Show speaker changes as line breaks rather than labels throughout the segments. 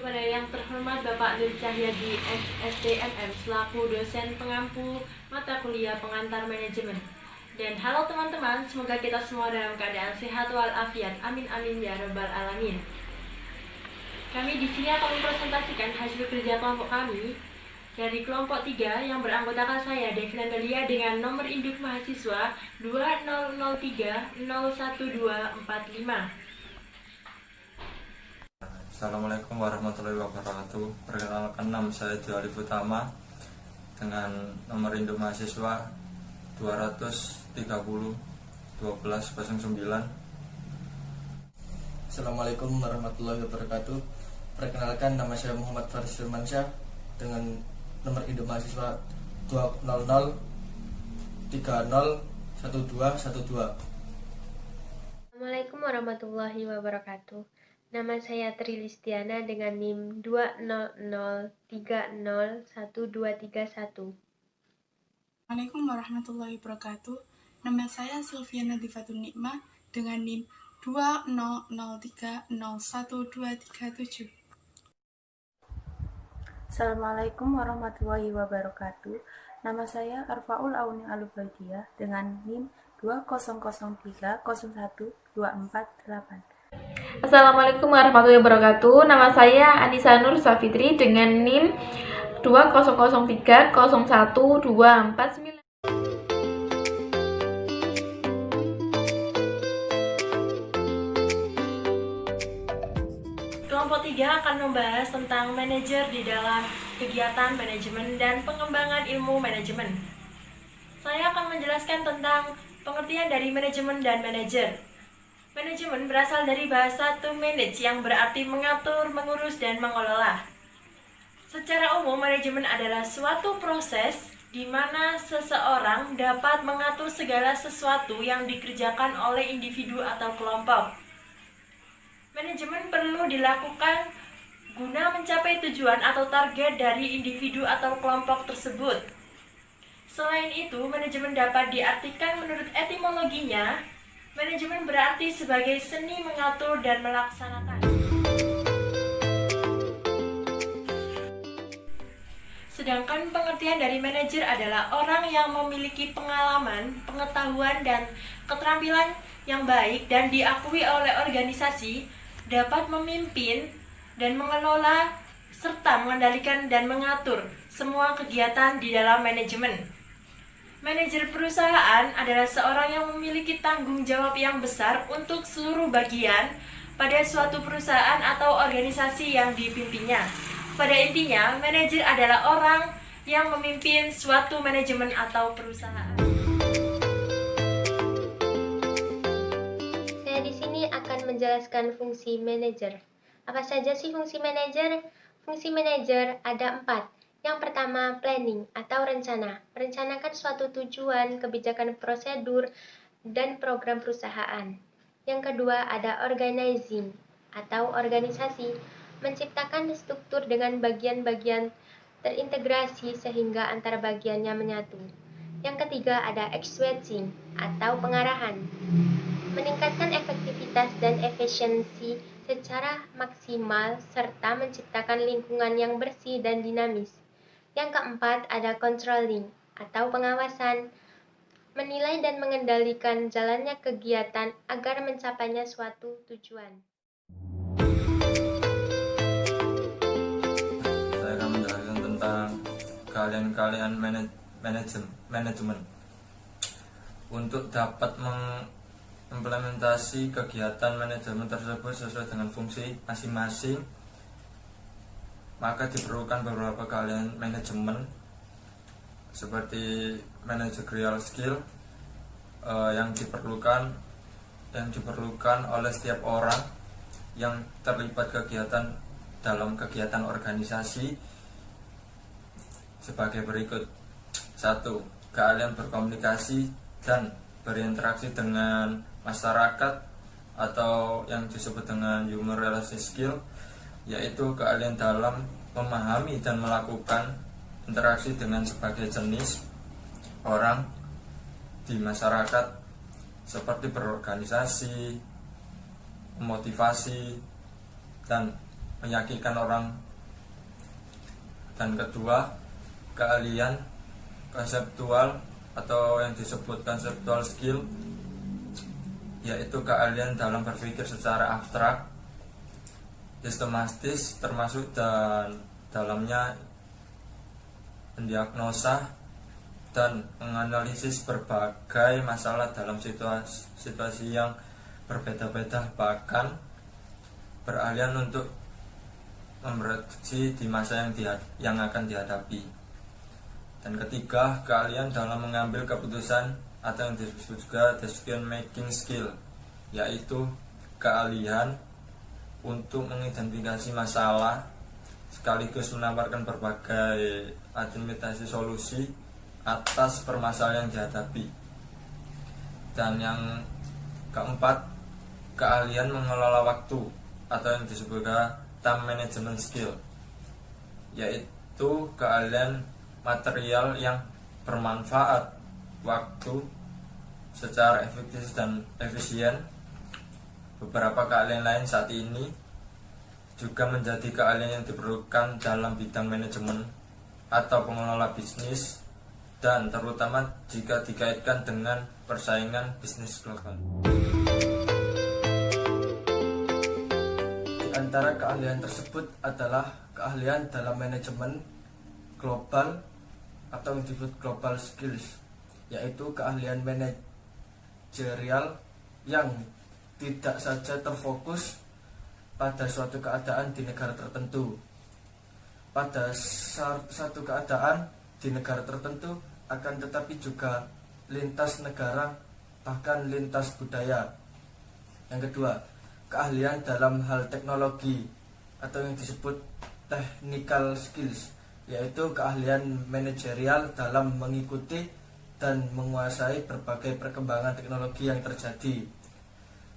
kepada yang terhormat Bapak Nur Cahyadi SSTMM selaku dosen pengampu mata kuliah pengantar manajemen. Dan halo teman-teman, semoga kita semua dalam keadaan sehat walafiat. Amin amin ya rabbal alamin. Kami di sini akan mempresentasikan hasil kerja kelompok kami dari kelompok 3 yang beranggotakan saya, Devina Delia, dengan nomor induk mahasiswa 2003-01245.
Assalamualaikum warahmatullahi wabarakatuh. Perkenalkan, nama saya Dio Alif Utama dengan nomor induk mahasiswa 230-1209.
Assalamualaikum warahmatullahi wabarakatuh. Perkenalkan, nama saya Muhammad Faris Firmansyah dengan nomor induk mahasiswa 200-30-1212.
Assalamualaikum warahmatullahi wabarakatuh. Nama saya Tri Listiana dengan NIM 200301231.
Assalamualaikum warahmatullahi wabarakatuh. Nama saya Sylviana Difatun Nikmah dengan NIM 200301237.
Assalamualaikum warahmatullahi wabarakatuh. Nama saya Arfaul Auni Alubaidiyah dengan NIM 200301248.
Assalamualaikum warahmatullahi wabarakatuh. Nama saya Anissa Nur Safitri dengan NIM 200301249.
Kelompok 3 akan membahas tentang manajer di dalam kegiatan manajemen dan pengembangan ilmu manajemen. Saya akan menjelaskan tentang pengertian dari manajemen dan manajer. Manajemen berasal dari bahasa to manage yang berarti mengatur, mengurus, dan mengelola. Secara umum, manajemen adalah suatu proses di mana seseorang dapat mengatur segala sesuatu yang dikerjakan oleh individu atau kelompok. Manajemen perlu dilakukan guna mencapai tujuan atau target dari individu atau kelompok tersebut. Selain itu, manajemen dapat diartikan menurut etimologinya. Manajemen berarti sebagai seni mengatur dan melaksanakan. Sedangkan pengertian dari manajer adalah orang yang memiliki pengalaman, pengetahuan, dan keterampilan yang baik dan diakui oleh organisasi, dapat memimpin dan mengelola serta mengendalikan dan mengatur semua kegiatan di dalam manajemen. Manajer perusahaan adalah seorang yang memiliki tanggung jawab yang besar untuk seluruh bagian pada suatu perusahaan atau organisasi yang dipimpinnya. Pada intinya, manajer adalah orang yang memimpin suatu manajemen atau perusahaan.
Saya di sini akan menjelaskan fungsi manajer. Apa saja sih fungsi manajer? Fungsi manajer ada 4. Yang pertama, planning atau rencana. Merencanakan suatu tujuan, kebijakan, prosedur, dan program perusahaan. Yang kedua, ada organizing atau organisasi. Menciptakan struktur dengan bagian-bagian terintegrasi sehingga antara bagiannya menyatu. Yang ketiga, ada executing atau pengarahan. Meningkatkan efektivitas dan efisiensi secara maksimal serta menciptakan lingkungan yang bersih dan dinamis. Yang keempat, ada controlling atau pengawasan, menilai dan mengendalikan jalannya kegiatan agar mencapainya suatu tujuan.
Saya akan menjelaskan tentang keahlian-keahlian manajemen. Untuk dapat mengimplementasi kegiatan manajemen tersebut sesuai dengan fungsi masing-masing, maka diperlukan beberapa keahlian manajemen seperti managerial skill yang diperlukan oleh setiap orang yang terlibat dalam kegiatan organisasi sebagai berikut. 1. Keahlian berkomunikasi dan berinteraksi dengan masyarakat atau yang disebut dengan human relation skill, yaitu keahlian dalam memahami dan melakukan interaksi dengan berbagai jenis orang di masyarakat seperti berorganisasi, memotivasi, dan meyakinkan orang. Dan kedua, keahlian konseptual atau yang disebut konseptual skill, yaitu keahlian dalam berpikir secara abstrak, sistematis, termasuk dalamnya mendiagnosa dan menganalisis berbagai masalah dalam situasi yang berbeda-beda, bahkan beralian untuk memprediksi di masa yang akan dihadapi. Dan ketiga, keahlian dalam mengambil keputusan atau yang disebut juga decision making skill, yaitu keahlian untuk mengidentifikasi masalah sekaligus menawarkan berbagai alternatif solusi atas permasalahan yang dihadapi. Dan yang keempat, keahlian mengelola waktu atau yang disebut time management skill, yaitu keahlian material yang bermanfaat waktu secara efektif dan efisien. Beberapa keahlian lain saat ini juga menjadi keahlian yang diperlukan dalam bidang manajemen atau pengelola bisnis, dan terutama jika dikaitkan dengan persaingan bisnis global.
Di antara keahlian tersebut adalah keahlian dalam manajemen global atau yang disebut global skills, yaitu keahlian manajerial yang tidak saja terfokus pada suatu keadaan di negara tertentu. Pada satu keadaan di negara tertentu, akan tetapi juga lintas negara, bahkan lintas budaya. Yang kedua, keahlian dalam hal teknologi atau yang disebut technical skills, yaitu keahlian manajerial dalam mengikuti dan menguasai berbagai perkembangan teknologi yang terjadi.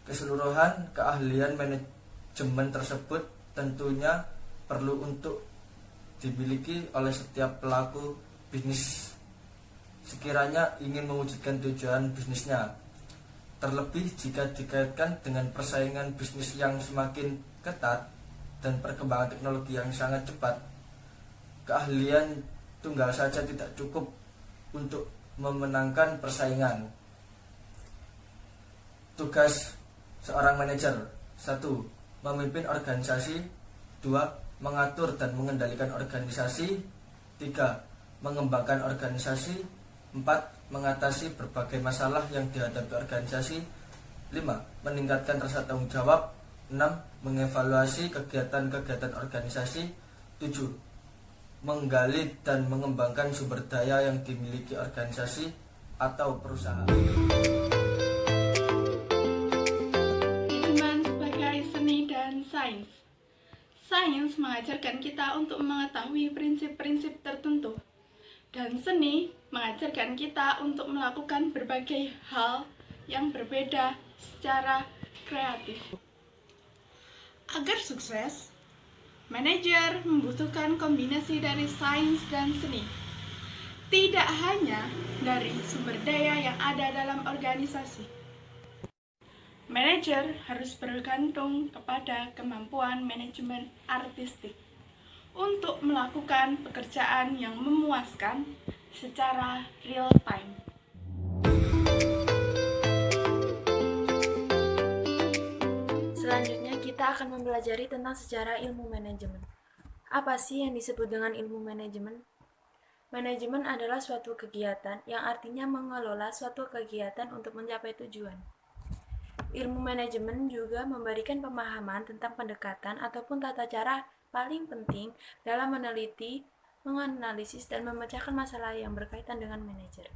Keseluruhan keahlian manajemen tersebut tentunya perlu untuk dimiliki oleh setiap pelaku bisnis sekiranya ingin mewujudkan tujuan bisnisnya, terlebih jika dikaitkan dengan persaingan bisnis yang semakin ketat dan perkembangan teknologi yang sangat cepat. Keahlian tunggal saja tidak cukup untuk memenangkan persaingan. Tugas seorang manajer: 1. Memimpin organisasi. 2. Mengatur dan mengendalikan organisasi. 3. Mengembangkan organisasi. 4. Mengatasi berbagai masalah yang dihadapi organisasi. 5. Meningkatkan rasa tanggung jawab. 6. Mengevaluasi kegiatan-kegiatan organisasi. 7. Menggali dan mengembangkan sumber daya yang dimiliki organisasi atau perusahaan.
Manajemen sebagai seni dan sains. Sains mengajarkan kita untuk mengetahui prinsip-prinsip tertentu, dan seni mengajarkan kita untuk melakukan berbagai hal yang berbeda secara kreatif. Agar sukses, manajer membutuhkan kombinasi dari sains dan seni, tidak hanya dari sumber daya yang ada dalam organisasi. Manajer harus bergantung kepada kemampuan manajemen artistik untuk melakukan pekerjaan yang memuaskan secara real time.
Selanjutnya kita akan mempelajari tentang sejarah ilmu manajemen. Apa sih yang disebut dengan ilmu manajemen? Manajemen adalah suatu kegiatan yang artinya mengelola suatu kegiatan untuk mencapai tujuan. Ilmu manajemen juga memberikan pemahaman tentang pendekatan ataupun tata cara paling penting dalam meneliti, menganalisis, dan memecahkan masalah yang berkaitan dengan manajer.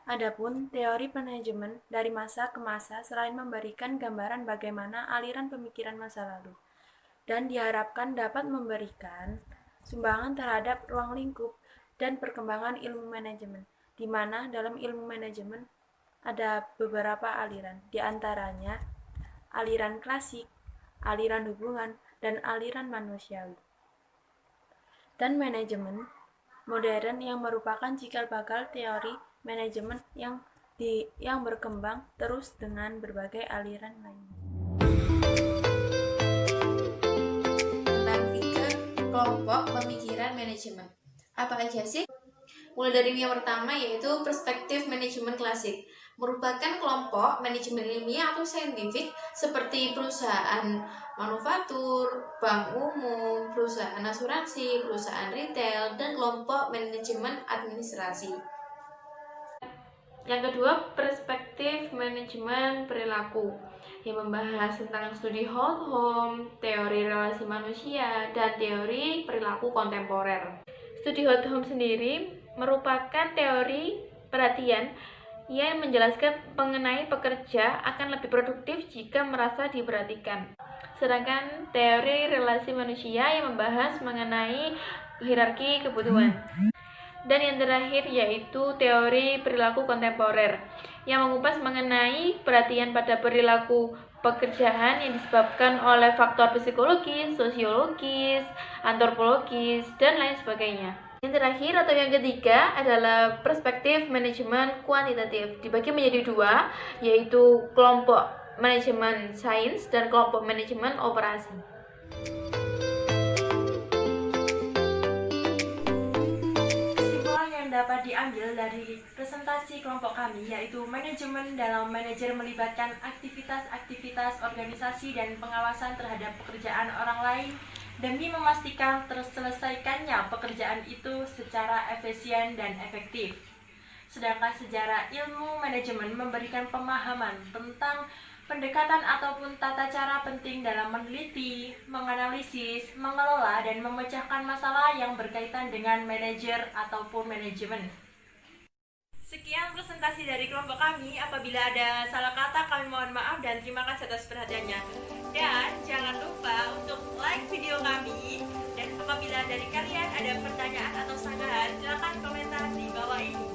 Adapun teori manajemen dari masa ke masa selain memberikan gambaran bagaimana aliran pemikiran masa lalu, dan diharapkan dapat memberikan sumbangan terhadap ruang lingkup dan perkembangan ilmu manajemen, di mana dalam ilmu manajemen ada beberapa aliran, di antaranya aliran klasik, aliran hubungan, dan aliran manusiawi. Dan manajemen modern yang merupakan cikal bakal teori manajemen yang berkembang terus dengan berbagai aliran lainnya.
manajemen. Apa aja sih? Mulai dari yang pertama yaitu perspektif manajemen klasik, merupakan kelompok manajemen ilmiah atau saintifik seperti perusahaan manufaktur, bank umum, perusahaan asuransi, perusahaan retail, dan kelompok manajemen administrasi.
Yang kedua, perspektif manajemen perilaku yang membahas tentang studi home, teori relasi manusia, dan teori perilaku kontemporer. Studi home sendiri merupakan teori perhatian yang menjelaskan mengenai pekerja akan lebih produktif jika merasa diperhatikan. Sedangkan teori relasi manusia yang membahas mengenai hierarki kebutuhan. Dan yang terakhir yaitu teori perilaku kontemporer yang mengupas mengenai perhatian pada perilaku pekerjaan yang disebabkan oleh faktor psikologis, sosiologis, antropologis, dan lain sebagainya. Yang terakhir atau yang ketiga adalah perspektif manajemen kuantitatif, dibagi menjadi dua, yaitu kelompok manajemen sains dan kelompok manajemen operasi.
Kesimpulan yang dapat diambil dari presentasi kelompok kami yaitu manajemen dalam manajer melibatkan aktivitas-aktivitas organisasi dan pengawasan terhadap pekerjaan orang lain demi memastikan terselesaikannya pekerjaan itu secara efisien dan efektif. Sedangkan sejarah ilmu manajemen memberikan pemahaman tentang pendekatan ataupun tata cara penting dalam meneliti, menganalisis, mengelola, dan memecahkan masalah yang berkaitan dengan manajer ataupun manajemen. Sekian presentasi dari kelompok kami. Apabila ada salah kata, kami mohon maaf dan terima kasih atas perhatiannya. Dan jangan lupa untuk like video kami. Dan apabila dari kalian ada pertanyaan atau sanggahan, silakan komentar di bawah ini.